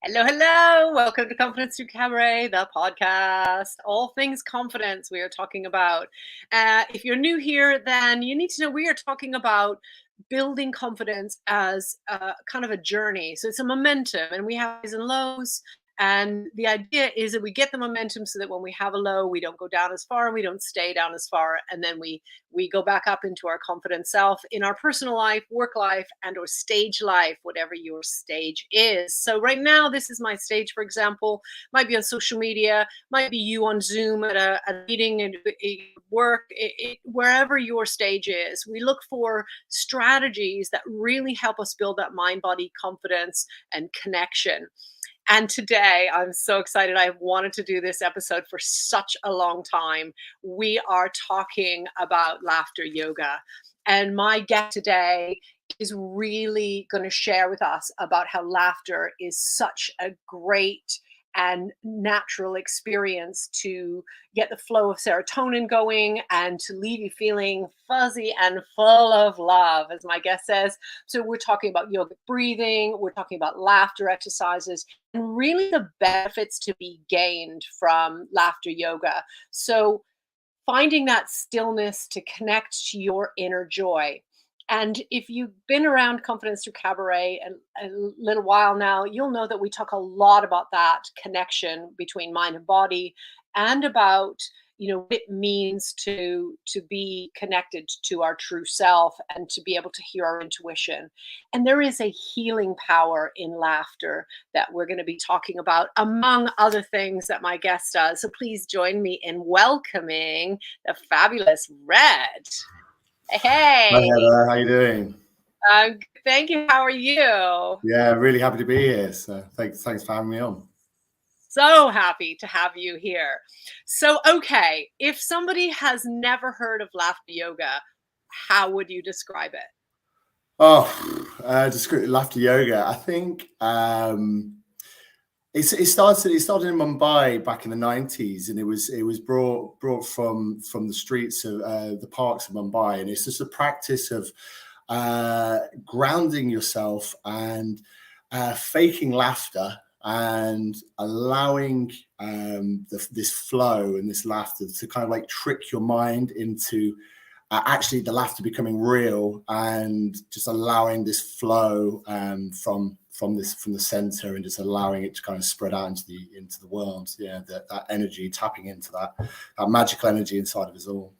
Hello, hello. Welcome to Confidence Through Cabaret, the podcast. All things confidence we are talking about. If you're new here, then you need to know we are talking about building confidence as kind of a journey. So it's a momentum, and we have highs and lows. And the idea is that we get the momentum so that when we have a low, we don't go down as far and we don't stay down as far. And then we go back up into our confident self in our personal life, work life, and or stage life, whatever your stage is. So right now, this is my stage, for example. Might be on social media, might be you on Zoom at a meeting at work, wherever your stage is. We look for strategies that really help us build that mind-body confidence and connection. And today, I'm so excited. I've wanted to do this episode for such a long time. We are talking about laughter yoga. And my guest today is really going to share with us about how laughter is such a great and natural experience to get the flow of serotonin going and to leave you feeling fuzzy and full of love, as my guest says. So we're talking about yogic breathing, we're talking about laughter exercises, and really the benefits to be gained from laughter yoga. So finding that stillness to connect to your inner joy. And if you've been around Confidence Through Cabaret a little while now, you'll know that we talk a lot about that connection between mind and body, and about what it means to be connected to our true self and to be able to hear our intuition. And there is a healing power in laughter that we're going to be talking about, among other things that my guest does. So please join me in welcoming the fabulous Red. Hey. Hi Heather, how you doing? Thank you. How are you? Yeah, really happy to be here. So thanks for having me on. So happy to have you here. So, okay, if somebody has never heard of laughter yoga, how would you describe it? Describe laughter yoga. I think it started in Mumbai back in the 90s, and it was brought from the streets of the parks of Mumbai, and it's just a practice of grounding yourself and faking laughter and allowing this flow and this laughter to kind of like trick your mind into actually the laughter becoming real, and just allowing this flow from the center, and just allowing it to kind of spread out into the world. Yeah, that energy, tapping into that magical energy inside of us all.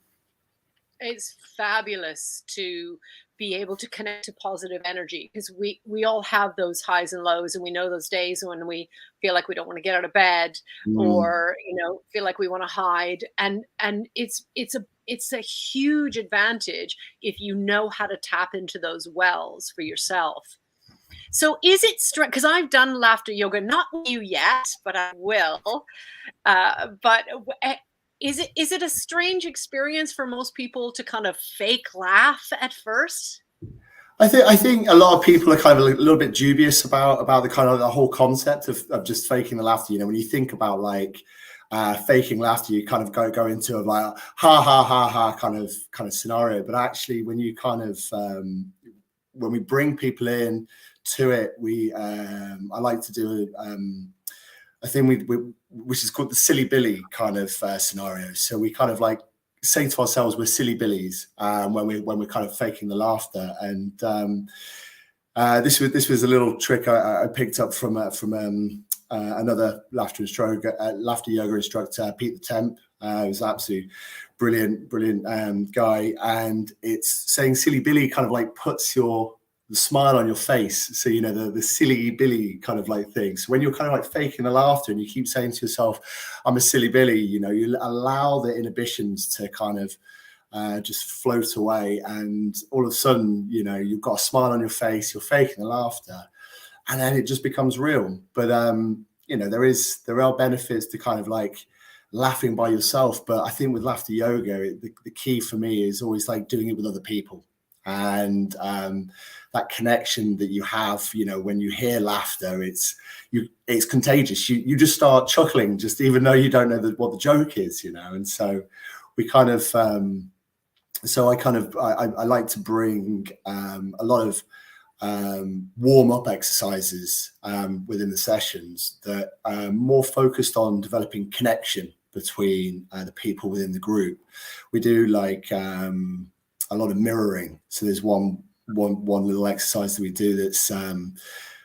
It's fabulous to be able to connect to positive energy, because we all have those highs and lows, and we know those days when we feel like we don't want to get out of bed, or feel like we want to hide, and it's a huge advantage if you know how to tap into those wells for yourself. So is it because I've done laughter yoga, not with you yet, but I will. But is it a strange experience for most people to kind of fake laugh at first? I think a lot of people are kind of a little bit dubious about the kind of the whole concept of just faking the laughter. When you think about like faking laughter, you kind of go into a like ha ha ha ha kind of scenario. But actually, when you kind of when we bring people in to it, I like to do a thing which is called the silly Billy kind of scenario. So we kind of like say to ourselves we're silly billies when we're kind of faking the laughter. And this was a little trick I picked up from another laughter yoga instructor, Pete the Temp. He was an absolute brilliant guy, and it's saying silly Billy kind of like puts the smile on your face. So, the silly Billy kind of like thing. So when you're kind of like faking the laughter and you keep saying to yourself, I'm a silly Billy, you allow the inhibitions to kind of just float away. And all of a sudden, you've got a smile on your face, you're faking the laughter, and then it just becomes real. But, there are benefits to kind of like laughing by yourself. But I think with laughter yoga, the key for me is always like doing it with other people. And that connection that you have, when you hear laughter, it's contagious. You just start chuckling, just even though you don't know what the joke is, And so we kind of, I like to bring a lot of warm up exercises within the sessions that are more focused on developing connection between the people within the group. We do like a lot of mirroring. So there's one little exercise that we do that's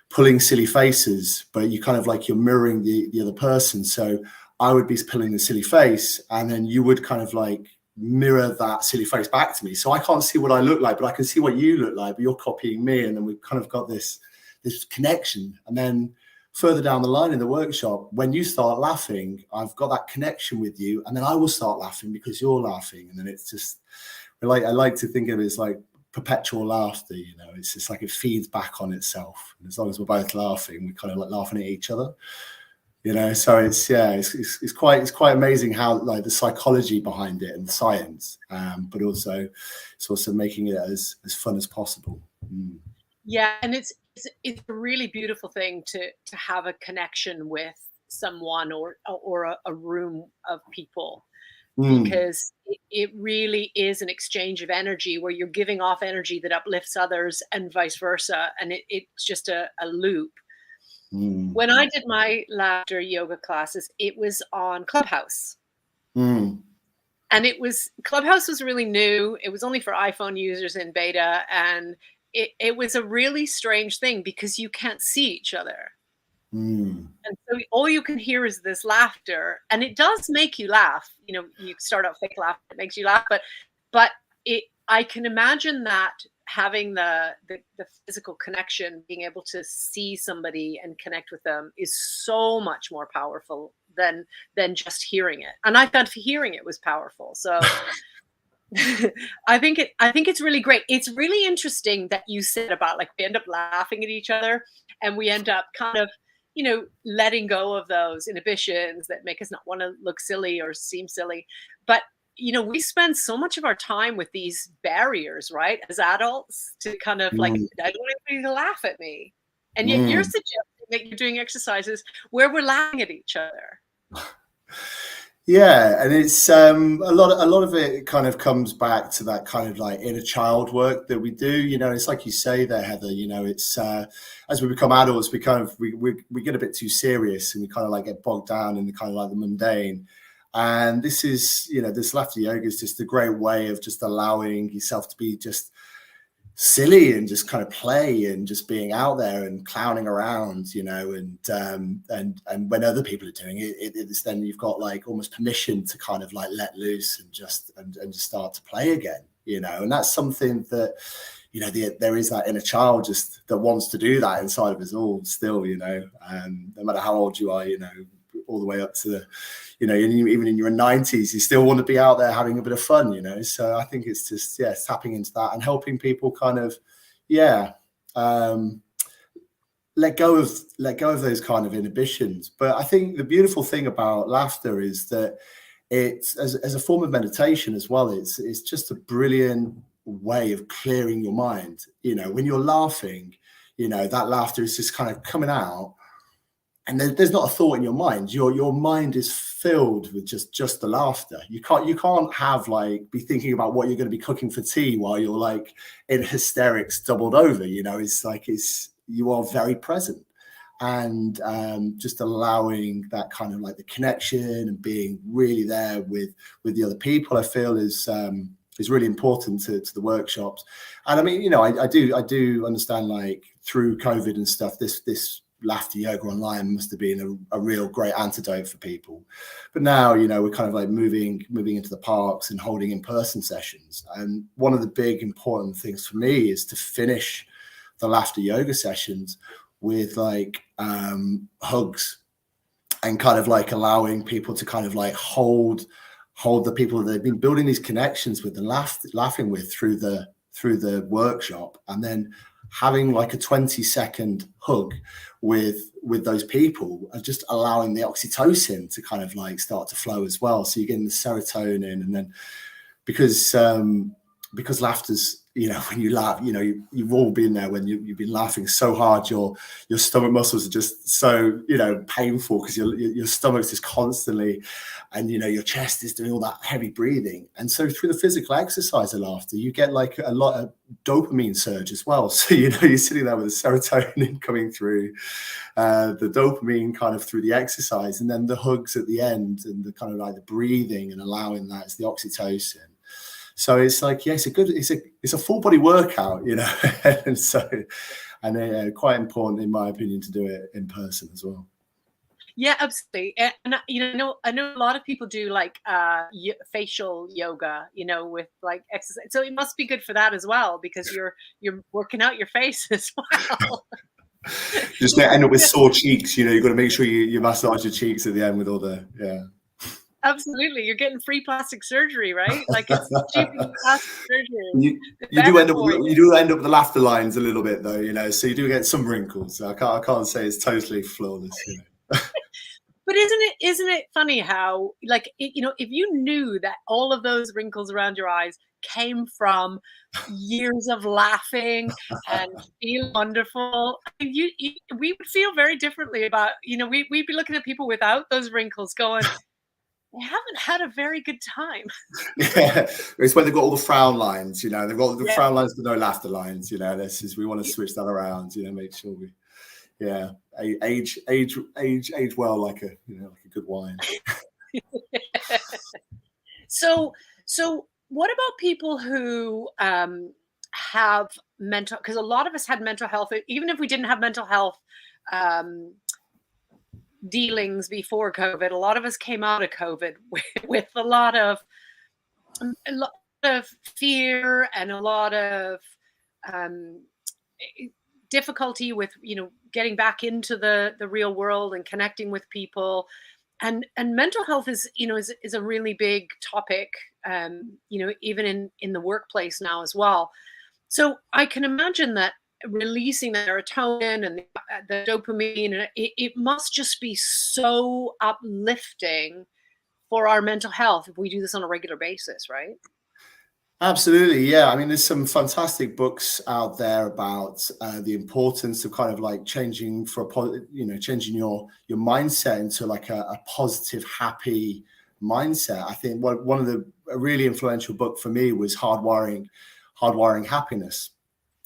pulling silly faces, but you kind of like you're mirroring the other person. So I would be pulling the silly face, and then you would kind of like mirror that silly face back to me. So I can't see what I look like, but I can see what you look like, but you're copying me. And then we've kind of got this connection. And then further down the line in the workshop, when you start laughing, I've got that connection with you, and then I will start laughing because you're laughing. And then it's just I like to think of it as like perpetual laughter, you know. It's just like it feeds back on itself. And as long as we're both laughing, we're kind of like laughing at each other. You know, so it's quite amazing how like the psychology behind it and the science, but also it's also making it as fun as possible. Mm. Yeah, and it's a really beautiful thing to have a connection with someone or a room of people, because it really is an exchange of energy where you're giving off energy that uplifts others and vice versa, and it's just a loop. When I did my laughter yoga classes, it was on Clubhouse. And Clubhouse was really new. It was only for iPhone users in beta. And it was a really strange thing because you can't see each other. And so all you can hear is this laughter. And it does make you laugh. You know, you start out fake laugh, it makes you laugh. But I can imagine that having the physical connection, being able to see somebody and connect with them is so much more powerful than just hearing it. And I found hearing it was powerful. So I think it's really great. It's really interesting that you said about like we end up laughing at each other and we end up kind of, you know, letting go of those inhibitions that make us not want to look silly or seem silly. But you know, we spend so much of our time with these barriers, right, as adults, to kind of like, I don't want anybody to laugh at me. And yet you're suggesting that you're doing exercises where we're laughing at each other. Yeah, and it's a lot of it kind of comes back to that kind of like inner child work that we do. You know, it's like you say there, Heather. You know, it's as we become adults, we kind of we get a bit too serious and we kind of like get bogged down in the kind of like the mundane. And this is, you know, this laughter yoga is just a great way of just allowing yourself to be just silly and just kind of play and just being out there and clowning around, you know, and when other people are doing it, it's then you've got like almost permission to kind of like let loose and just start to play again, you know. And that's something that, you know, there is that inner child just that wants to do that inside of us all still, you know, no matter how old you are, you know, all the way up to the, you know, even in your 90s, you still want to be out there having a bit of fun, you know. So I think it's just, yeah, tapping into that and helping people kind of, let go of those kind of inhibitions. But I think the beautiful thing about laughter is that it's as a form of meditation as well. It's just a brilliant way of clearing your mind. You know, when you're laughing, you know, that laughter is just kind of coming out. And there's not a thought in your mind. Your mind is filled with just the laughter. You can't have like be thinking about what you're going to be cooking for tea while you're like in hysterics doubled over. You know, you are very present, and just allowing that kind of like the connection and being really there with the other people, I feel is really important to the workshops. And I mean, you know, I do understand like through COVID and stuff, this laughter yoga online must have been a real great antidote for people. But now, you know, we're kind of like moving into the parks and holding in-person sessions. And one of the big important things for me is to finish the laughter yoga sessions with like hugs and kind of like allowing people to kind of like hold the people that they've been building these connections with and laughing with through the workshop, and then having like a 20-second hug with those people and just allowing the oxytocin to kind of like start to flow as well. So you're getting the serotonin, and then because because laughter's, when you laugh, you've all been there when you've been laughing so hard, your stomach muscles are just so, painful because your stomach's just constantly, and, your chest is doing all that heavy breathing. And so through the physical exercise of laughter, you get like a lot of dopamine surge as well. So, you're sitting there with the serotonin coming through, the dopamine kind of through the exercise, and then the hugs at the end, and the kind of like the breathing and allowing that, it's the oxytocin. So it's like, it's a full body workout, and so, and quite important in my opinion to do it in person as well. Yeah, absolutely. And I know a lot of people do like facial yoga, with like exercise. So it must be good for that as well, because you're working out your face as well. Just going to end up with sore cheeks. You've got to make sure you massage your cheeks at the end with all the Absolutely, you're getting free plastic surgery, right? Like it's cheap plastic surgery. You do end up with the laughter lines a little bit, though, so you do get some wrinkles. So I can't say it's totally flawless. But isn't it funny how, like, if you knew that all of those wrinkles around your eyes came from years of laughing and feel wonderful, we would feel very differently about, we'd be looking at people without those wrinkles going, they haven't had a very good time. Yeah, it's when they've got all the frown lines, they've got the frown lines but no laughter lines, we want to switch that around, make sure we age well like a like a good wine. So what about people who have mental, because a lot of us had mental health, even if we didn't have mental health dealings before COVID, a lot of us came out of COVID with a lot of fear and a lot of difficulty with getting back into the real world and connecting with people, and mental health is is a really big topic, even in the workplace now as well. So I can imagine that releasing the serotonin and the dopamine, and it must just be so uplifting for our mental health if we do this on a regular basis, right? Absolutely, yeah. I mean, there's some fantastic books out there about the importance of kind of like changing changing your mindset into like a positive, happy mindset. I think one of a really influential book for me was Hardwiring Happiness,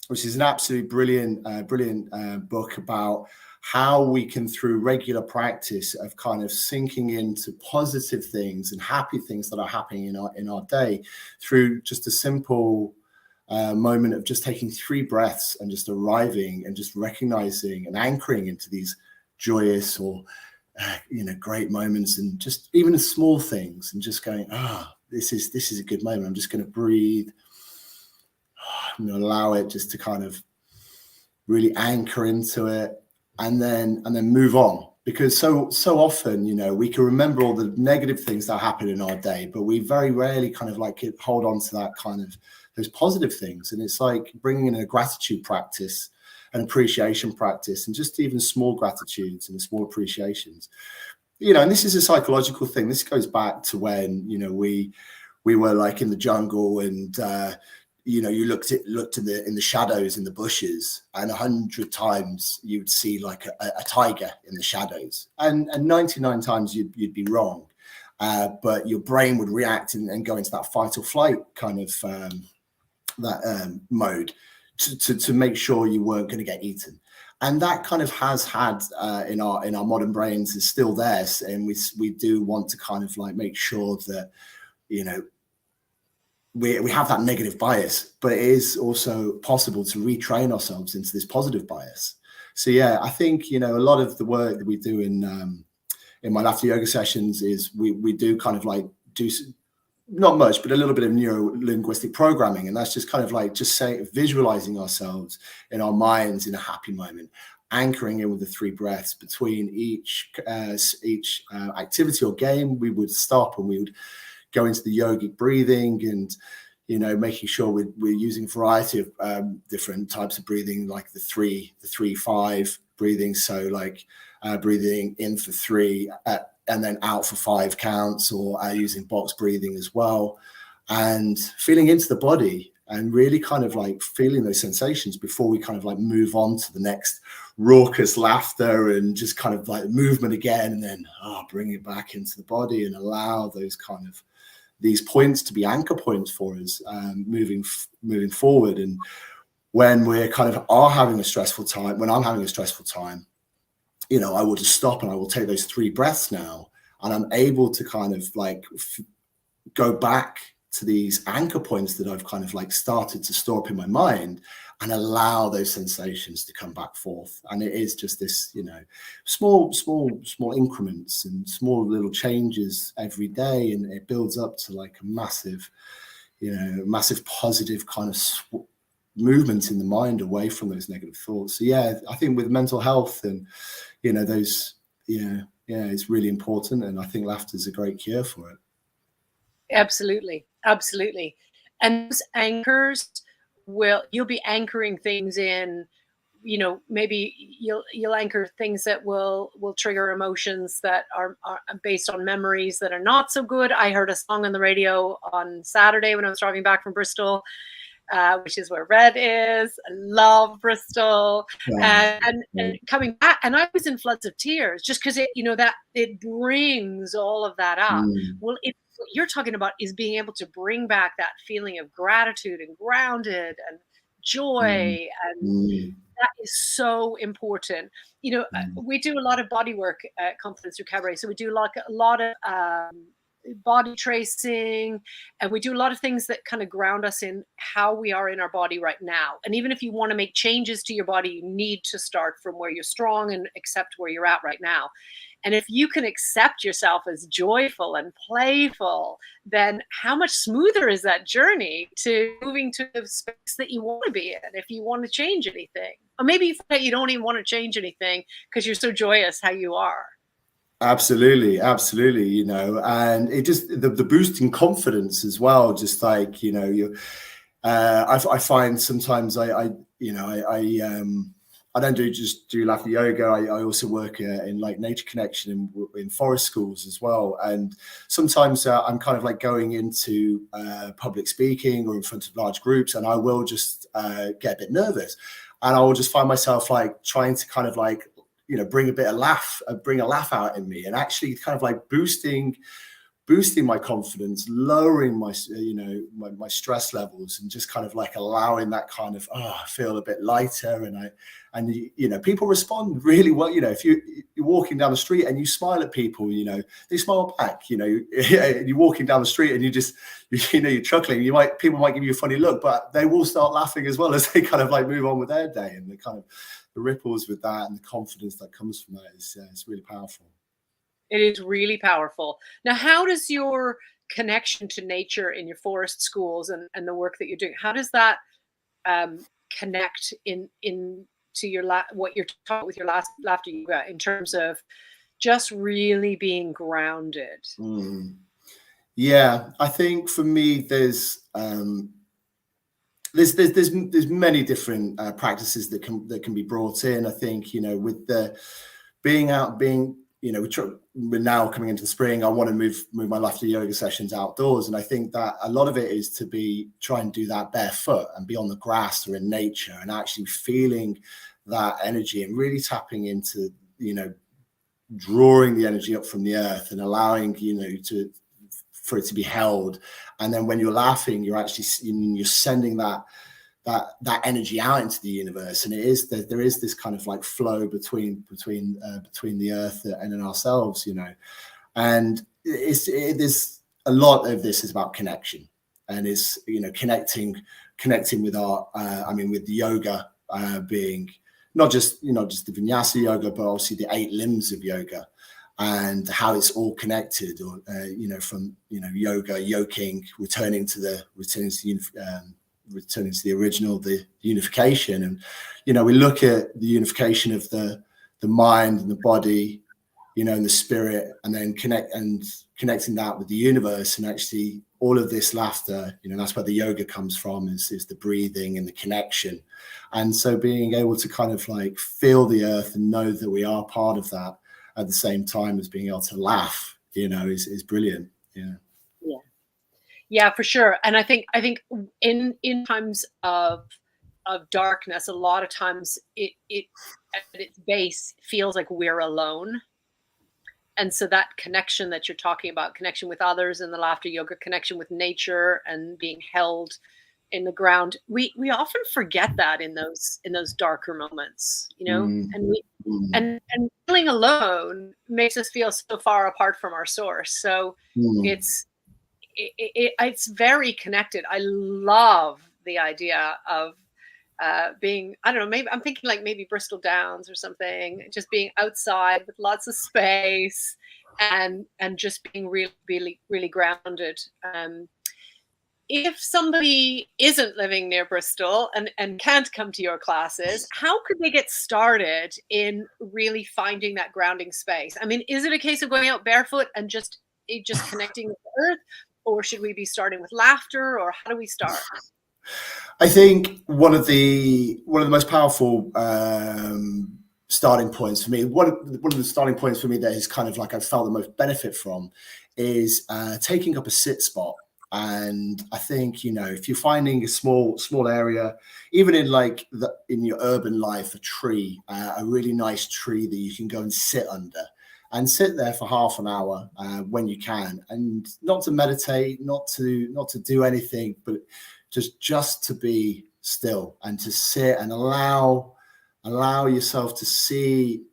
which is an absolutely brilliant book about how we can, through regular practice of kind of sinking into positive things and happy things that are happening in our day, through just a simple moment of just taking 3 breaths and just arriving and just recognizing and anchoring into these joyous or great moments, and just even the small things, and just going, this is a good moment. I'm just going to breathe. I'm going to allow it just to kind of really anchor into it, and then move on. Because so often, we can remember all the negative things that happen in our day, but we very rarely kind of like hold on to that kind of those positive things. And it's like bringing in a gratitude practice, an appreciation practice, and just even small gratitudes and small appreciations. And this is a psychological thing. This goes back to when, we were like in the jungle, and you looked in the shadows in the bushes, and 100 times you'd see like a tiger in the shadows, and 99 times you'd be wrong, but your brain would react and go into that fight or flight kind of mode to make sure you weren't going to get eaten. And that kind of has had in our modern brains is still there, and we do want to kind of like make sure that we have that negative bias, but it is also possible to retrain ourselves into this positive bias. So yeah, I think a lot of the work that we do in my laughter yoga sessions is we do kind of like do not much, but a little bit of neuro-linguistic programming, and that's just kind of like visualizing ourselves in our minds in a happy moment, anchoring in with the 3 breaths between each activity or game. We would stop and we would go into the yogic breathing, and making sure we're using a variety of different types of breathing, like the 3-5 breathing. So like breathing in for 3 and then out for 5 counts, or using box breathing as well, and feeling into the body and really kind of like feeling those sensations before we kind of like move on to the next raucous laughter and just kind of like movement again, and then bring it back into the body and allow those kind of these points to be anchor points for us moving forward. And when we're kind of are having a stressful time, when I'm having a stressful time, you know, I will just stop and I will take those 3 breaths now, and I'm able to kind of like go back to these anchor points that I've kind of like started to store up in my mind, and allow those sensations to come back forth. And it is just this, you know, small increments and small little changes every day, and it builds up to like a massive, you know, massive positive kind of movement in the mind away from those negative thoughts. So yeah, I think with mental health and, you know, those, yeah, it's really important, and I think laughter is a great cure for it. Absolutely. And those anchors you'll be anchoring things in, you know, maybe you'll anchor things that will trigger emotions that are based on memories that are not so good. I heard a song on the radio on Saturday when I was driving back from Bristol, which is where Red is. I love Bristol. And coming back, and I was in floods of tears just because it, you know, that it brings all of that up. Well, what you're talking about is being able to bring back that feeling of gratitude and grounded and joy, and that is so important. You know, we do a lot of body work at Confidence Through Cabaret, so we do like a lot of body tracing, and we do a lot of things that kind of ground us in how we are in our body right now. And even if you want to make changes to your body, you need to start from where you're strong and accept where you're at right now. And if you can accept yourself as joyful and playful, then how much smoother is that journey to moving to the space that you want to be in if you want to change anything? Or maybe you don't even want to change anything because you're so joyous how you are. Absolutely. You know, and it just the boosting confidence as well. Just like, you know, I find sometimes I don't do laughter yoga. I also work in like nature connection in forest schools as well. And sometimes I'm kind of like going into public speaking or in front of large groups, and I will just get a bit nervous, and I will just find myself like trying to kind of like, you know, bring a laugh out in me, and actually kind of like boosting my confidence, lowering my, you know, my stress levels, and just kind of like allowing that kind of, I feel a bit lighter. And you know, people respond really well. You know, if you're walking down the street and you smile at people, you know, they smile back. You know, you're walking down the street and you know, you're chuckling. People might give you a funny look, but they will start laughing as well as they kind of like move on with their day. And the kind of the ripples with that and the confidence that comes from that is it's really powerful. It is really powerful. Now, how does your connection to nature in your forest schools and the work that you're doing, how does that connect to your what you're talking with your laughter yoga in terms of just really being grounded? Yeah, I think for me, there's many different practices that can be brought in. I think, you know, with the being, you know, we're now coming into the spring. I want to move my laughter yoga sessions outdoors, and I think that a lot of it is to try and do that barefoot and be on the grass or in nature, and actually feeling that energy and really tapping into, you know, drawing the energy up from the earth and allowing, you know, for it to be held. And then when you're laughing, you're actually, you're sending that energy out into the universe, and there is this kind of like flow between the earth and in ourselves, you know. And there's a lot of this is about connection, and it's, you know, connecting with our with the yoga being not just the vinyasa yoga, but obviously the 8 limbs of yoga and how it's all connected, or you know, from, you know, yoga, yoking, returning to the original, the unification. And, you know, we look at the unification of the mind and the body, you know, and the spirit, and then connecting that with the universe. And actually all of this laughter, you know, that's where the yoga comes from, is the breathing and the connection. And so being able to kind of like feel the earth and know that we are part of that at the same time as being able to laugh, you know, is brilliant. Yeah, for sure. And I think in times of darkness, a lot of times it at its base feels like we're alone. And so that connection that you're talking about, connection with others in the laughter yoga, connection with nature and being held in the ground, we often forget that in those darker moments, you know, Mm, and we mm, and feeling alone makes us feel so far apart from our source. So mm. it's it's very connected. I love the idea of being, I don't know, maybe I'm thinking like maybe Bristol Downs or something, just being outside with lots of space and just being really, really, really grounded. If somebody isn't living near Bristol and can't come to your classes, how could they get started in really finding that grounding space? I mean, is it a case of going out barefoot and just connecting with the earth, or should we be starting with laughter, or how do we start? I think one of the most powerful starting points for me, one of the starting points for me that is kind of like I've felt the most benefit from is taking up a sit spot. And I think, you know, if you're finding a small area, even in like in your urban life, a tree, a really nice tree that you can go and sit under and sit there for half an hour when you can, and not to meditate, not to do anything, but just to be still and to sit and allow yourself to see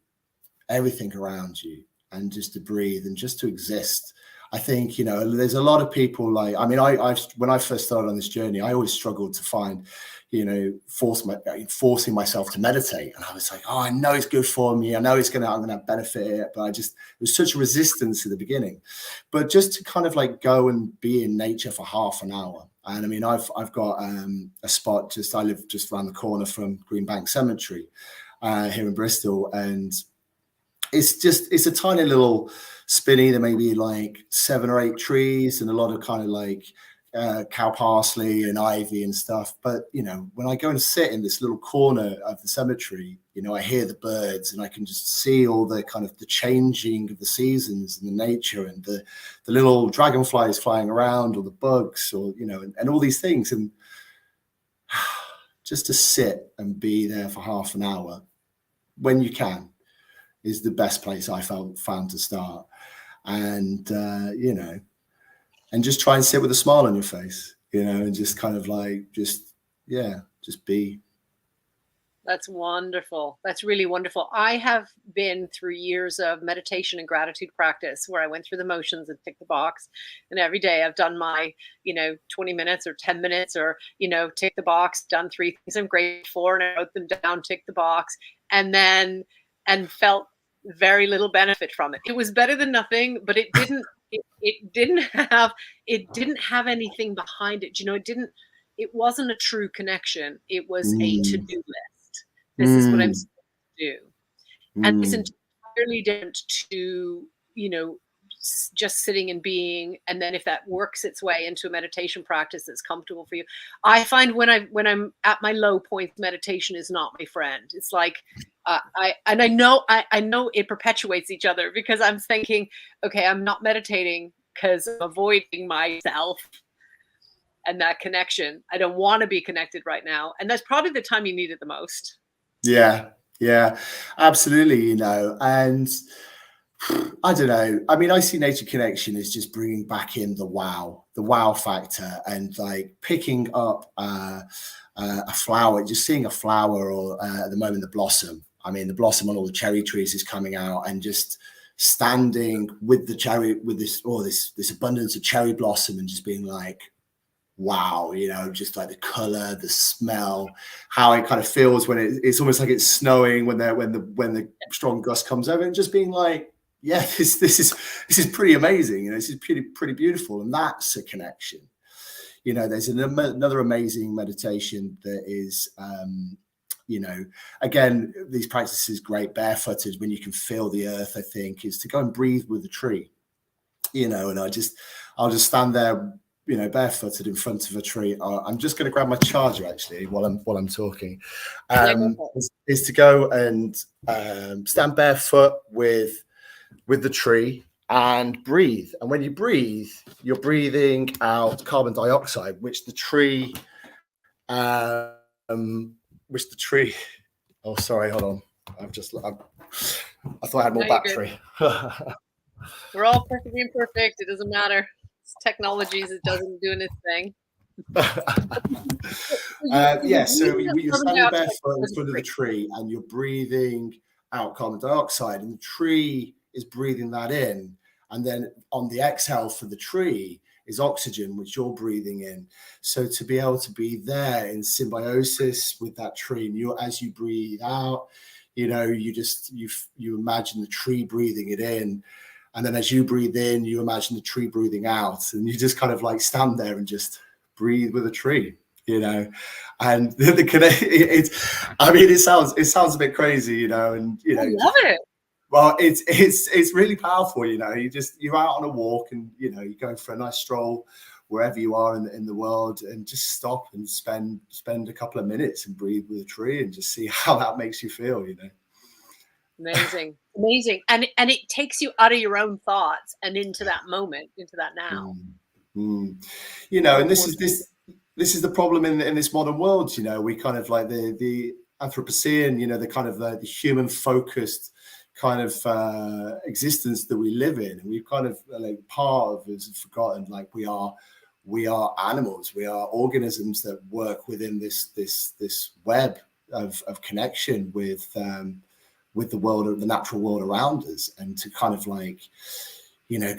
everything around you and just to breathe and just to exist. I think, you know, there's a lot of people like, I mean, I when I first started on this journey, I always struggled to find, you know, forcing myself to meditate. And I was like, oh, I know it's good for me. I know I'm going to benefit it. But it was such a resistance at the beginning. But just to kind of like go and be in nature for half an hour. And I mean, I've got a spot I live just around the corner from Greenbank Cemetery here in Bristol. And it's a tiny little spinney. There may be like 7 or 8 trees and a lot of kind of like cow parsley and ivy and stuff. But, you know, when I go and sit in this little corner of the cemetery, you know, I hear the birds and I can just see all the kind of the changing of the seasons and the nature and the little dragonflies flying around or the bugs or, you know, and all these things. And just to sit and be there for half an hour when you can is the best place I found to start. And, you know, and just try and sit with a smile on your face, you know, and just kind of like, just be. That's wonderful. That's really wonderful. I have been through years of meditation and gratitude practice where I went through the motions and tick the box. And every day I've done my, you know, 20 minutes or 10 minutes or, you know, tick the box, done 3 things I'm grateful for, and I wrote them down, tick the box, and felt very little benefit from it. It was better than nothing, but it didn't have anything behind it. You know, it wasn't a true connection. It was a to-do list. This is what I'm supposed to do. And it's entirely different to, you know, just sitting and being. And then if that works its way into a meditation practice that's comfortable for you, I find when I'm at my low point, meditation is not my friend. It's like, I know it perpetuates each other because I'm thinking, okay, I'm not meditating because I'm avoiding myself and that connection. I don't want to be connected right now. And that's probably the time you need it the most. Yeah, absolutely. You know, and I don't know. I mean, I see nature connection as just bringing back in the wow factor, and like picking up a flower, just seeing a flower, or at the moment the blossom. I mean, the blossom on all the cherry trees is coming out, and just standing with the cherry, with this abundance of cherry blossom, and just being like, wow, you know, just like the color, the smell, how it kind of feels when it's almost like it's snowing when the strong gust comes over, and just being like, yeah, this is pretty amazing, you know, this is pretty beautiful. And that's a connection. You know, there's another amazing meditation that is you know, again, these practices great barefooted when you can feel the earth, I think, is to go and breathe with the tree, you know. And I'll just stand there, you know, barefooted in front of a tree. I'm just going to grab my charger actually while I'm talking. Is to go and stand barefoot with the tree and breathe. And when you breathe, you're breathing out carbon dioxide, which the tree, oh, sorry, hold on. I thought I had more battery. We're all perfectly imperfect. It doesn't matter. It's technologies. It doesn't do its thing. So you're standing barefoot in front of the tree and you're breathing out carbon dioxide, and the tree is breathing that in, and then on the exhale for the tree is oxygen, which you're breathing in. So to be able to be there in symbiosis with that tree, and as you breathe out, you imagine the tree breathing it in, and then as you breathe in, you imagine the tree breathing out, and you just kind of like stand there and just breathe with a tree, and it sounds a bit crazy, and I love it. Well, it's really powerful, you're out on a walk and you're going for a nice stroll wherever you are in the world, and just stop and spend a couple of minutes and breathe with a tree and just see how that makes you feel. Amazing. And it takes you out of your own thoughts and into that moment, into that now. And this is the problem in this modern world. We kind of like the Anthropocene, the kind of the human focused kind of existence that we live in, and we've kind of like part of us have forgotten, like we are animals, we are organisms that work within this web of connection with the world, the natural world around us, and to kind of like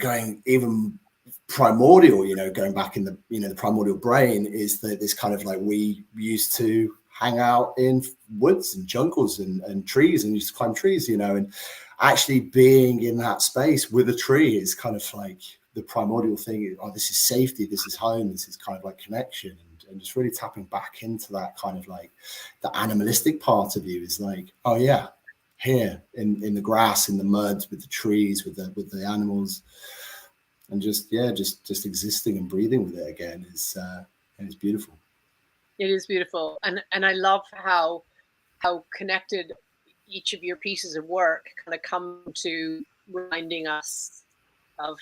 going even primordial, going back in the the primordial brain, is that this kind of like we used to hang out in woods and jungles and trees, and used to climb trees, and actually being in that space with a tree is kind of like the primordial thing. Oh, this is safety, this is home, this is kind of like connection, and just really tapping back into that kind of like the animalistic part of you is like, oh yeah, here in the grass, in the mud, with the trees, with the animals, and just existing and breathing with it again is beautiful. It is beautiful, and I love how connected each of your pieces of work kind of come to reminding us of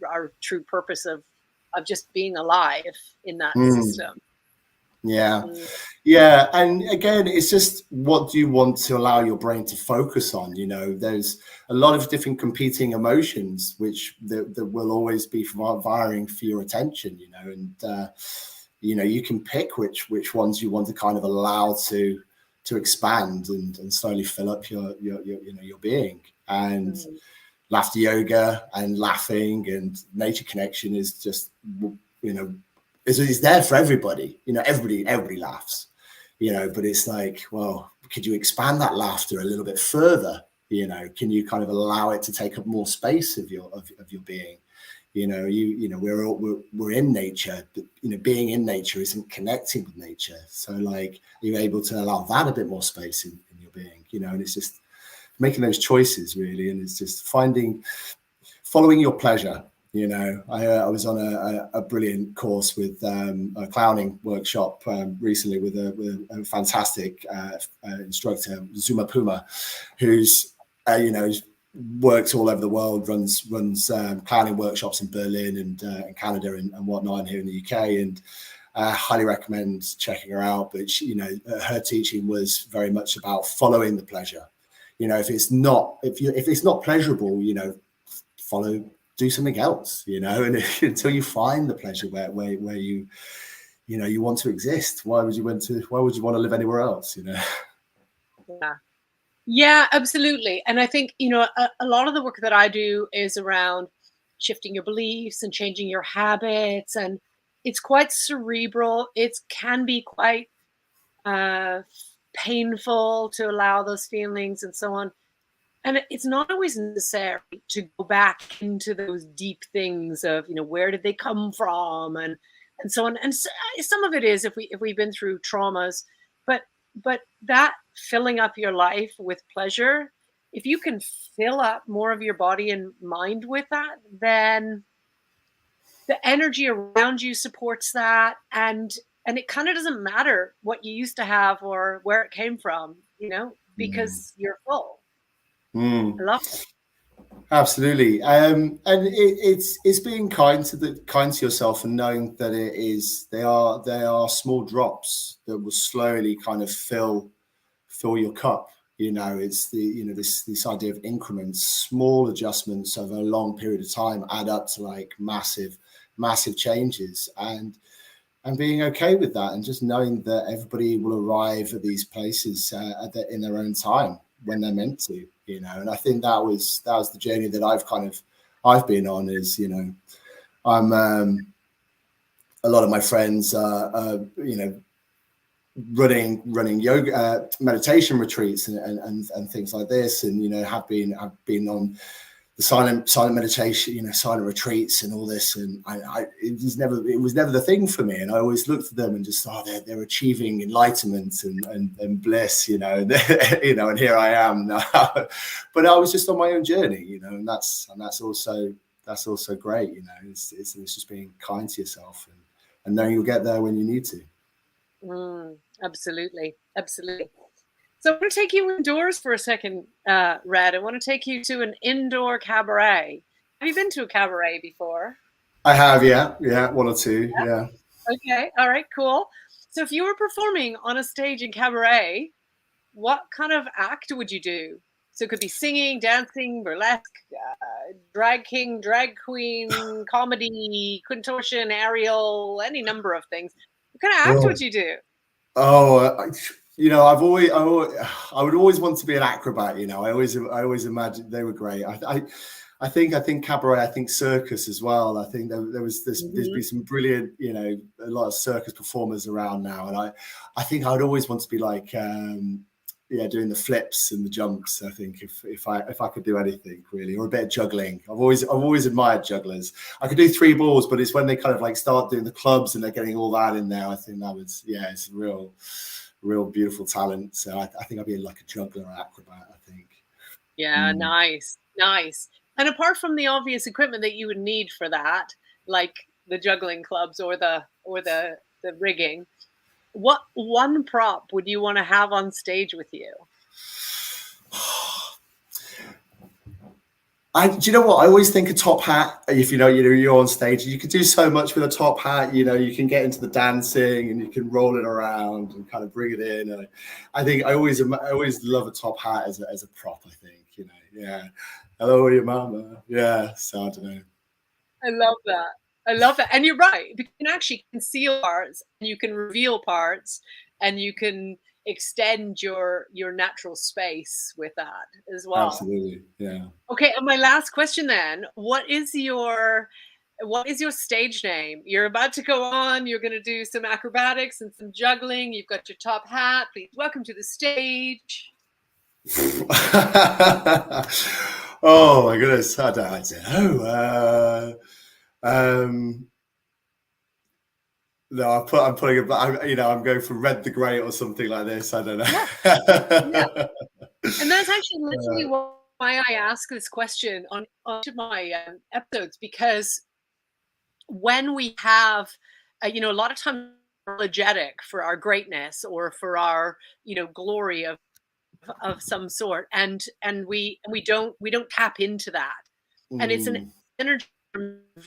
our true purpose of just being alive in that system. Yeah. And again, it's just, what do you want to allow your brain to focus on? There's a lot of different competing emotions, which that will always be vying for your attention, and you can pick which ones you want to kind of allow to expand and slowly fill up your being. And laughter yoga and laughing and nature connection is just, is there for everybody. Everybody laughs, but it's like, well, could you expand that laughter a little bit further? Can you kind of allow it to take up more space of your being? We're in nature, but being in nature isn't connecting with nature. So like, you're able to allow that a bit more space in your being, and it's just making those choices really, and it's just following your pleasure. I was on a brilliant course with a clowning workshop recently with a fantastic instructor, Zuma Puma, who's works all over the world, runs clowning workshops in Berlin and Canada and whatnot, and here in the UK, and highly recommend checking her out. But her teaching was very much about following the pleasure. If it's not pleasurable, do something else, and until you find the pleasure where you you want to exist. Why would you want to live anywhere else? Yeah, absolutely. And I think, a lot of the work that I do is around shifting your beliefs and changing your habits. And it's quite cerebral. It can be quite painful to allow those feelings and so on. And it's not always necessary to go back into those deep things of, where did they come from and so on. And so, some of it is if we've been through traumas, but that filling up your life with pleasure, if you can fill up more of your body and mind with that, then the energy around you supports that. And it kind of doesn't matter what you used to have or where it came from, because you're full. I love it. Absolutely, and it's being kind to yourself and knowing that they are small drops that will slowly kind of fill your cup. It's this idea of increments, small adjustments over a long period of time add up to like massive changes, and being okay with that, and just knowing that everybody will arrive at these places in their own time when they're meant to. And I think that was the journey that I've been on. Is I'm a lot of my friends running yoga meditation retreats and things like this, and have been on the silent meditation, silent retreats and all this, and it was never the thing for me. And I always looked at them and just thought, they're achieving enlightenment and bliss, and here I am now. But I was just on my own journey, and that's also great. It's just being kind to yourself and knowing you'll get there when you need to. Absolutely. So I want to take you indoors for a second, Red. I want to take you to an indoor cabaret. Have you been to a cabaret before? I have, yeah, one or two, yeah. Okay, all right, cool. So if you were performing on a stage in cabaret, what kind of act would you do? So it could be singing, dancing, burlesque, drag king, drag queen, comedy, contortion, aerial, any number of things. What kind of act would you do? I would always want to be an acrobat. I always imagined they were great. I think cabaret. I think circus as well. I think there's been some brilliant, a lot of circus performers around now, and I think I'd always want to be like, doing the flips and the jumps. I think if I could do anything really, or a bit of juggling. I've always admired jugglers. I could do three balls, but it's when they kind of like start doing the clubs and they're getting all that in there. I think that was it's real beautiful talent. So I think I'd be like a juggler or acrobat, I think. Yeah, nice. And apart from the obvious equipment that you would need for that, like the juggling clubs or the rigging, what one prop would you want to have on stage with you? Do you know what? I always think a top hat. If you're on stage, you can do so much with a top hat. You can get into the dancing and you can roll it around and kind of bring it in. And I think I always love a top hat as a prop. I think hello, your mama. Yeah, so I don't know. I love that, and you're right. You can actually conceal parts, and you can reveal parts, and you can extend your natural space with that as well. Absolutely, yeah. Okay, and my last question then: what is your stage name? You're about to go on. You're going to do some acrobatics and some juggling. You've got your top hat. Please welcome to the stage. Oh my goodness! I don't know. No, I'm putting it back. I'm going for Red the Great or something like this. I don't know. Yeah. And that's actually literally why I ask this question on each of my episodes, because when we have, a lot of times we're apologetic for our greatness or for our, glory of some sort, and we don't tap into that, and it's an energy,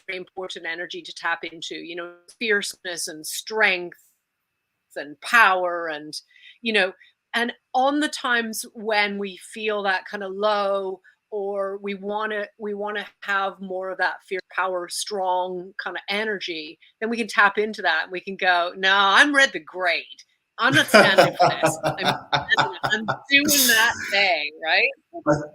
very important energy to tap into, fierceness and strength and power, and and on the times when we feel that kind of low, or we want to have more of that fear, power, strong kind of energy, then we can tap into that and we can go, no, I'm Red the Great. I'm not standing for this. I'm doing that thing, right?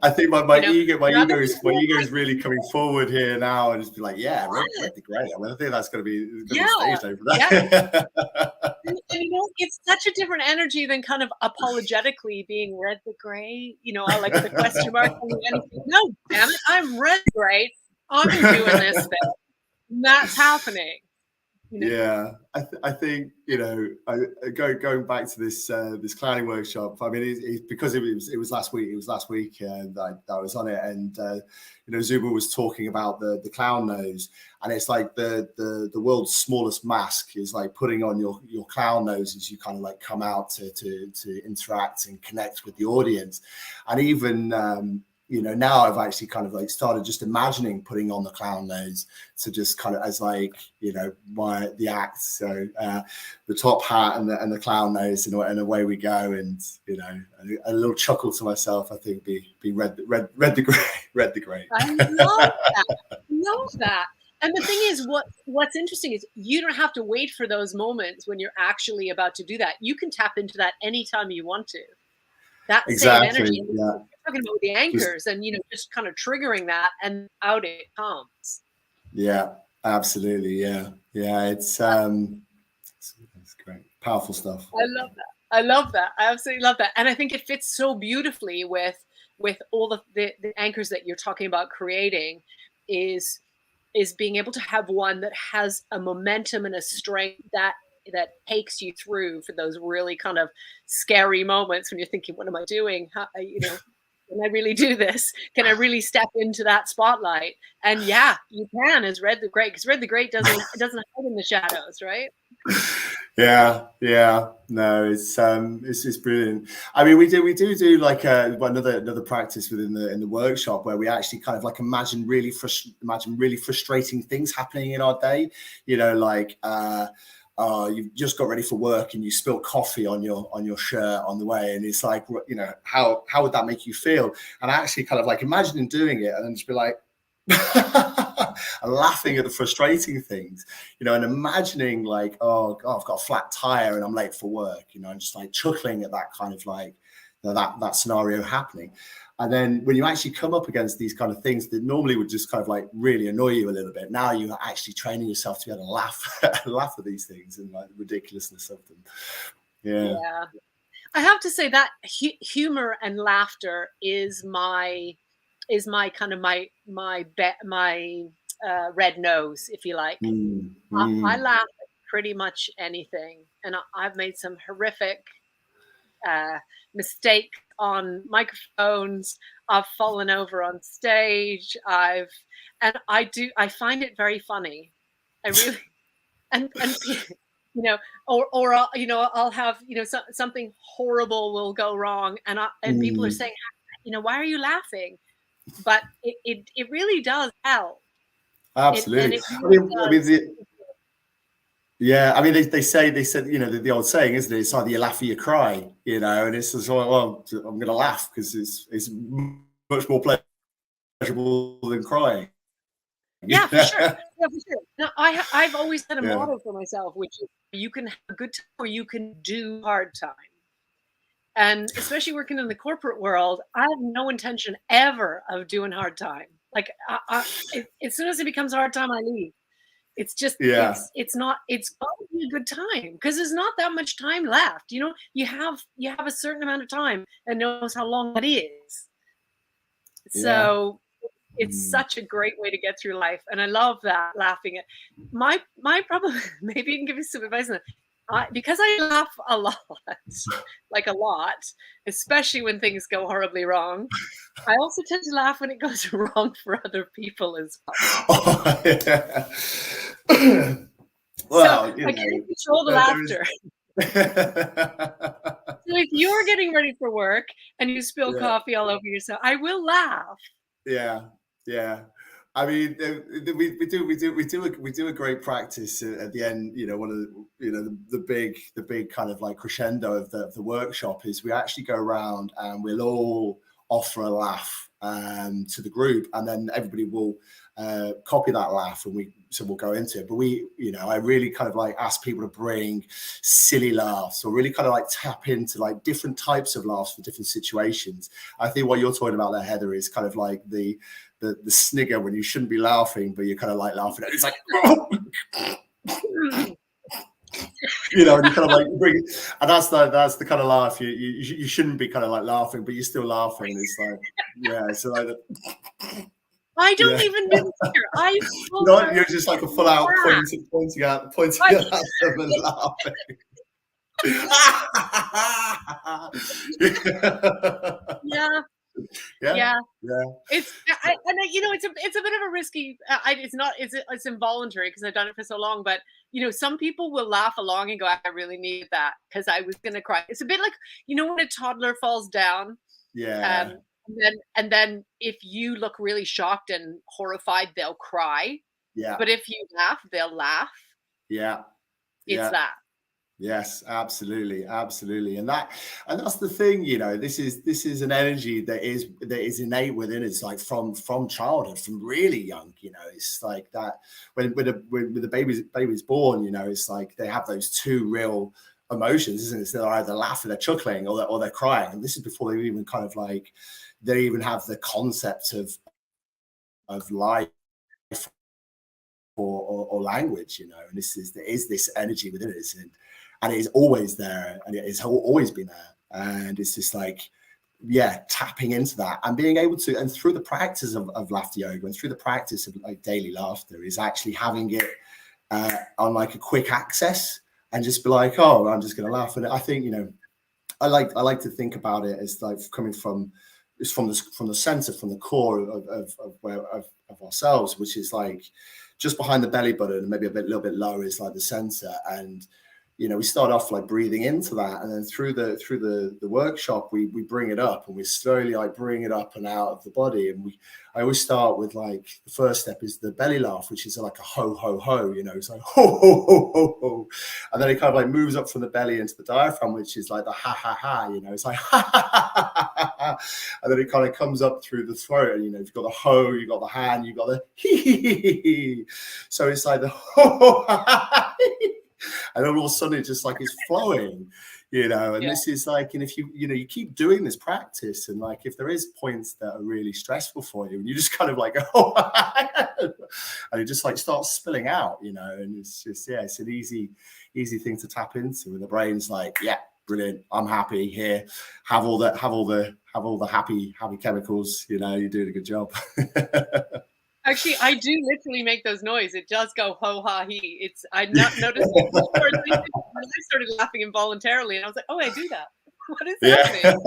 I think my ego is really coming forward here now, and just be like, Red the Great. I mean, I think that's going to be stage name for that. And it's such a different energy than kind of apologetically being Red the Great. I like the question mark on the end. No, damn it, I'm Red the Great. I'm doing this thing. And that's happening. Yeah, I think going back to this clowning workshop. I mean, because it was last week. It was last week that I was on it, and Zuba was talking about the clown nose, and it's like the world's smallest mask is like putting on your clown nose as you kind of like come out to interact and connect with the audience, and even now I've actually kind of like started just imagining putting on the clown nose to just kind of as like, the act. So the top hat and the clown nose, and away we go. And, a little chuckle to myself, I think be read the great. I love that. Love that. And the thing is, what's interesting is you don't have to wait for those moments when you're actually about to do that. You can tap into that anytime you want to. That Exactly, same energy. yeah. You're talking about the anchors and, just kind of triggering that, and out it comes. Yeah, absolutely. Yeah. It's great. Powerful stuff. I love that. I love that. I absolutely love that. And I think it fits so beautifully with all the anchors that you're talking about creating is being able to have one that has a momentum and a strength that takes you through for those really kind of scary moments when you're thinking, what am I doing? How, can I really do this? Can I really step into that spotlight? And yeah, you can as Red the Great, because Red the Great doesn't hide in the shadows, right? Yeah. No, it's brilliant. I mean, we do like another practice within the workshop where we actually kind of like imagine really frustrating things happening in our day. Like you've just got ready for work and you spilled coffee on your shirt on the way, and it's like, how would that make you feel? And I actually kind of like imagining doing it and then just be like and laughing at the frustrating things, and imagining like, oh God, I've got a flat tire and I'm late for work, and just like chuckling at that kind of like that scenario happening. And then when you actually come up against these kind of things that normally would just kind of like really annoy you a little bit, now you're actually training yourself to be able to laugh at these things and like the ridiculousness of them. Yeah. I have to say that humor and laughter is my kind of my red nose, if you like. I laugh at pretty much anything, and I've made some horrific mistakes on microphones. I've fallen over on stage. I find it very funny. I really and or I'll have something horrible will go wrong, and people are saying, why are you laughing? But it really does help. Absolutely. They said, the old saying, isn't it? It's either you laugh or you cry, and it's just like, well, I'm going to laugh because it's much more pleasurable than crying. Yeah, for sure. Yeah, for sure. Now, I've always had a motto for myself, which is you can have a good time or you can do hard time. And especially working in the corporate world, I have no intention ever of doing hard time. Like as soon as it becomes hard time, I leave. It's just, it's got to be a good time because there's not that much time left. You have a certain amount of time and knows how long that is. So it's such a great way to get through life. And I love that, laughing at my problem. Maybe you can give me some advice on that. Because I laugh a lot, especially when things go horribly wrong. I also tend to laugh when it goes wrong for other people as well. Well, so I can't control the laughter. So if you're getting ready for work and you spill coffee all over yourself, I will laugh. Yeah. I mean, we do a great practice at the end. One of the big kind of like crescendo of the workshop is we actually go around and we'll all offer a laugh to the group, and then everybody will copy that laugh, and we'll go into it. But I really kind of like ask people to bring silly laughs, or really kind of like tap into like different types of laughs for different situations. I think what you're talking about there, Heather, is kind of like the snigger when you shouldn't be laughing, but you're kind of like laughing. It's like, and you kind of like bring, and that's the kind of laugh you shouldn't be kind of like laughing, but you're still laughing. It's like, so like I don't even do it. You're just like a full out pointing at them and laughing. Yeah. It's a bit of a risky. It's involuntary because I've done it for so long. But some people will laugh along and go, "I really need that because I was gonna cry." It's a bit like when a toddler falls down. And then if you look really shocked and horrified, they'll cry. Yeah. But if you laugh, they'll laugh. Yeah. It's Yeah. that. Yes, absolutely, absolutely, and that's the thing, you know. This is an energy that is innate within us, like from childhood, from really young. You know, it's like that when the baby's born. You know, it's like they have those two real emotions, isn't it? So they're either laughing, they're chuckling, or they're crying, and this is before they even kind of like they even have the concept of life or language, you know. And there is this energy within us, and it is always there, and it has always been there. And it's just like, yeah, tapping into that and being able to, and through the practice of laughter yoga and through the practice of like daily laughter, is actually having it on like a quick access and just be like, oh, I'm just going to laugh. And I think, you know, I like to think about it as like coming from the center, from the core of ourselves, which is like just behind the belly button, and maybe little bit lower is like the center. And you know, we start off like breathing into that, and then through the workshop we bring it up, and we slowly like bring it up and out of the body. And I always start with like the first step is the belly laugh, which is like a ho ho ho, you know. It's like ho ho ho ho ho, and then it kind of like moves up from the belly into the diaphragm, which is like the ha ha ha, you know. It's like ha ha ha ha ha, and then it kind of comes up through the throat. And you know, you've got the ho, you've got the hand, you've got the hee hee hee hee. So it's like the ho ho ha ha, and all of a sudden it just like it's flowing, you know. And this is like, and if you keep doing this practice, and like if there is points that are really stressful for you, and you just kind of like oh and it just like starts spilling out, you know. And it's just, yeah, it's an easy thing to tap into, and the brain's like, yeah, brilliant, I'm happy here, have all the happy chemicals, you know, you're doing a good job. Actually, I do literally make those noises. It does go ho ha he. I not noticed it before. I started laughing involuntarily, and I was like, "Oh, I do that. What is happening?"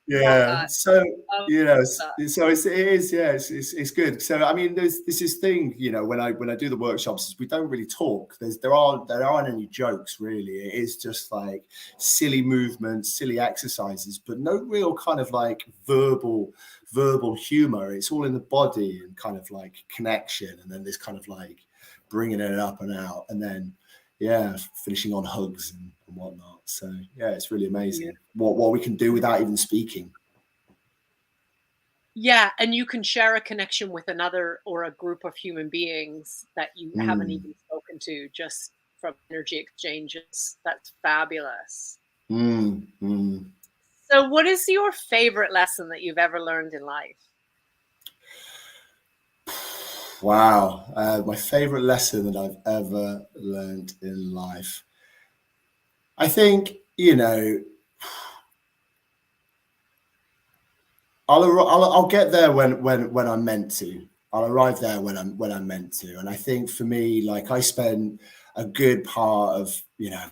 Yeah. So you know, so it is, yeah, it's good. So I mean, there's this thing, you know, when I do the workshops, we don't really talk. There aren't any jokes really. It is just like silly movements, silly exercises, but no real kind of like verbal humor. It's all in the body and kind of like connection, and then this kind of like bringing it up and out, and then yeah, finishing on hugs and whatnot. So yeah, it's really amazing what we can do without even speaking. Yeah, and you can share a connection with another or a group of human beings that you haven't even spoken to, just from energy exchanges. That's fabulous. So what is your favorite lesson that you've ever learned in life? Wow. My favorite lesson that I've ever learned in life. I think, you know, I'll get there when I'm meant to. I'll arrive there when I'm meant to. And I think for me, like I spent a good part of, you know,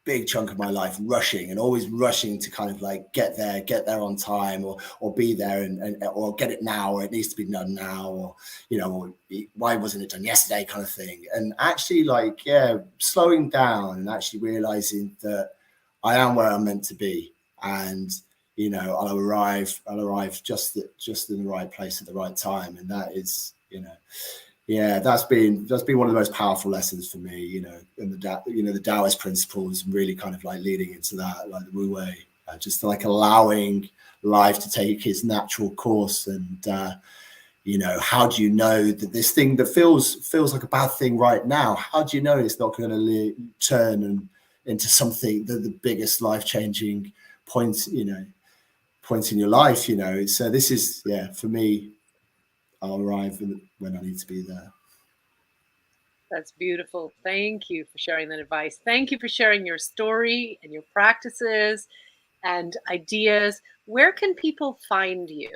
big chunk of my life rushing and always rushing to kind of like get there on time, or be there and or get it now, or it needs to be done now, or you know, or why wasn't it done yesterday, kind of thing. And actually like, yeah, slowing down and actually realizing that I am where I'm meant to be, and you know, I'll arrive just in the right place at the right time. And that is, you know, yeah, that's been one of the most powerful lessons for me, you know. And the Taoist principles really kind of like leading into that, like the Wu Wei, just like allowing life to take its natural course. And you know, how do you know that this thing that feels like a bad thing right now, how do you know it's not going to turn into something the biggest life-changing points in your life, you know? So this is, yeah, for me, I'll arrive when I need to be there. That's beautiful. Thank you for sharing that advice. Thank you for sharing your story and your practices and ideas. Where can people find you?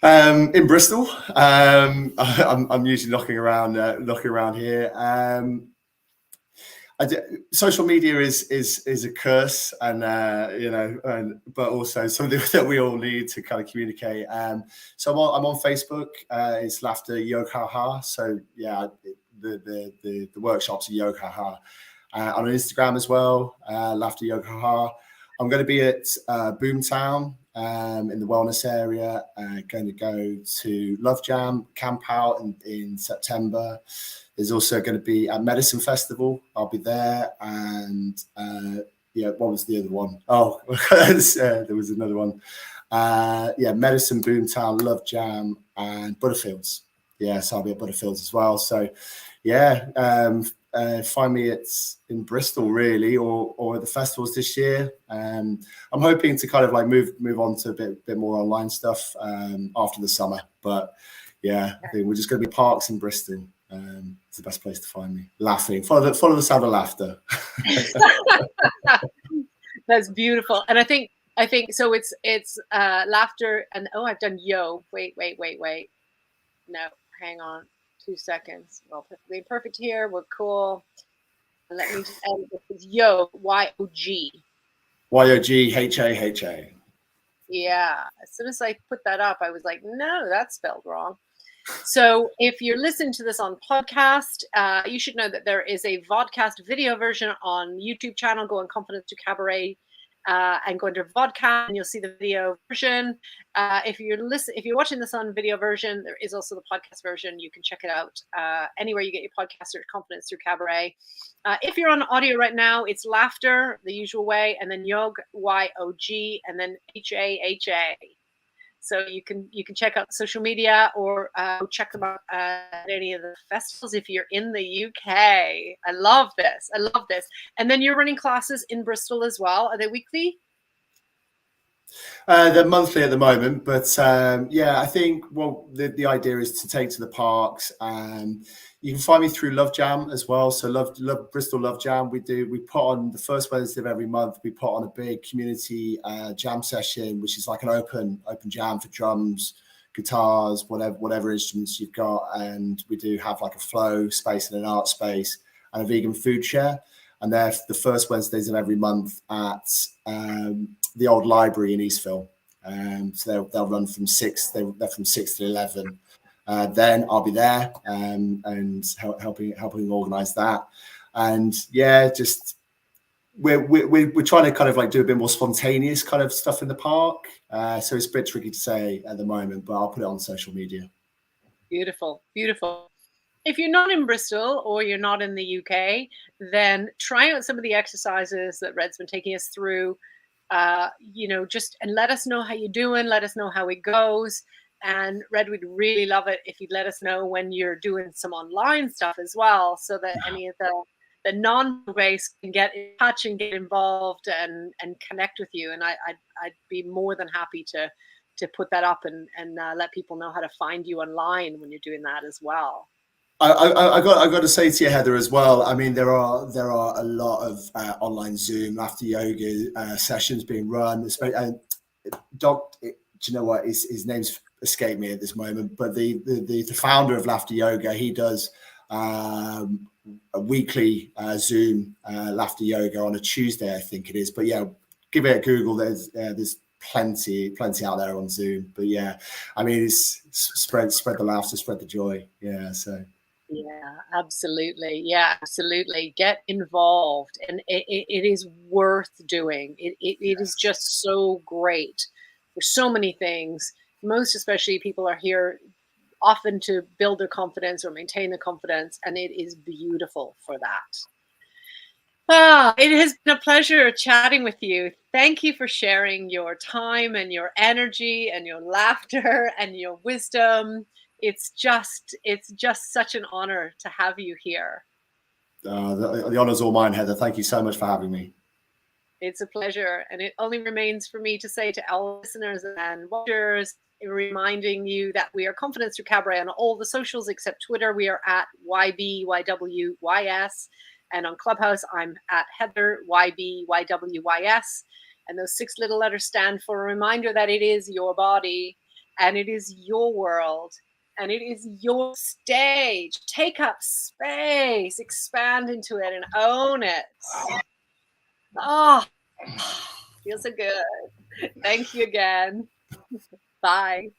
In Bristol. I'm usually knocking around here. Social media is a curse, and you know, but also something that we all need to kind of communicate. So I'm on Facebook. It's Laughter YogHaha. So yeah, the workshops are YogHaha. On Instagram as well, Laughter YogHaha. I'm going to be at Boomtown in the wellness area. Going to go to Love Jam Camp Out in September. There's also going to be a Medicine Festival. I'll be there. And what was the other one? Oh, there was another one. Medicine, Boomtown, Love Jam, and Butterfields. Yeah, so I'll be at Butterfields as well. So, find me in Bristol really, or at the festivals this year. I'm hoping to kind of like move on to a bit more online stuff after the summer. But yeah, I think we're just going to be parks in Bristol. It's the best place to find me. Laughing, follow the sound of laughter. That's beautiful, and I think so. It's laughter, and I've done yo. Wait. No, hang on 2 seconds. Well, perfectly perfect here. We're cool. Let me just edit this. Yo, Y-O-G. YOGHAHA. Yeah. As soon as I put that up, I was like, no, that's spelled wrong. So if you're listening to this on podcast, you should know that there is a Vodcast video version on YouTube channel. Go on Confidence to Cabaret and go into Vodcast, and you'll see the video version. If you're watching this on video version, there is also the podcast version. You can check it out anywhere you get your podcast. Search Confidence Through Cabaret. If you're on audio right now, it's laughter the usual way, and then yog, Y-O-G, and then H-A-H-A. So you can check out social media or check them out at any of the festivals if you're in the UK. I love this. And then you're running classes in Bristol as well. Are they weekly? They're monthly at the moment, but I think the idea is to take to the parks. You can find me through Love Jam as well. So love Bristol Love Jam. We put on the first Wednesday of every month. We put on a big community jam session, which is like an open jam for drums, guitars, whatever instruments you've got. And we do have like a flow space and an art space and a vegan food share. And they're the first Wednesdays of every month at the old library in Eastville. So they'll run from 6. They're from 6 to 11. Then I'll be there and helping organize that. And just we're trying to kind of like do a bit more spontaneous kind of stuff in the park. So it's a bit tricky to say at the moment, but I'll put it on social media. Beautiful. If you're not in Bristol or you're not in the UK, then try out some of the exercises that Red's been taking us through. And let us know how you're doing. Let us know how it goes. And Red would really love it if you'd let us know when you're doing some online stuff as well, so that any of the non-base can get in touch and get involved and connect with you. And I'd be more than happy to put that up and let people know how to find you online when you're doing that as well. I got to say to you, Heather, as well. I mean, there are a lot of online Zoom after yoga sessions being run. Do you know what? His name's escaped me at this moment, but the founder of Laughter Yoga, he does a weekly Zoom Laughter Yoga on a Tuesday, I think it is. But yeah, give it a Google. There's plenty out there on Zoom. But yeah, I mean, it's spread the laughter, spread the joy. Yeah, so. Yeah, absolutely. Get involved, and it is worth doing. It is just so great. There's so many things. Most especially, people are here often to build their confidence or maintain their confidence, and it is beautiful for that. It has been a pleasure chatting with you. Thank you for sharing your time and your energy and your laughter and your wisdom. It's just such an honor to have you here. The honor's all mine, Heather. Thank you so much for having me. It's a pleasure. And it only remains for me to say to our listeners and watchers, reminding you that we are Confidence Through Cabaret on all the socials except Twitter. We are at YBYWYS. And on Clubhouse, I'm at Heather YBYWYS. And those 6 little letters stand for a reminder that it is your body and it is your world. And it is your stage. Take up space, expand into it, and own it. Oh, feels so good. Thank you again. Bye.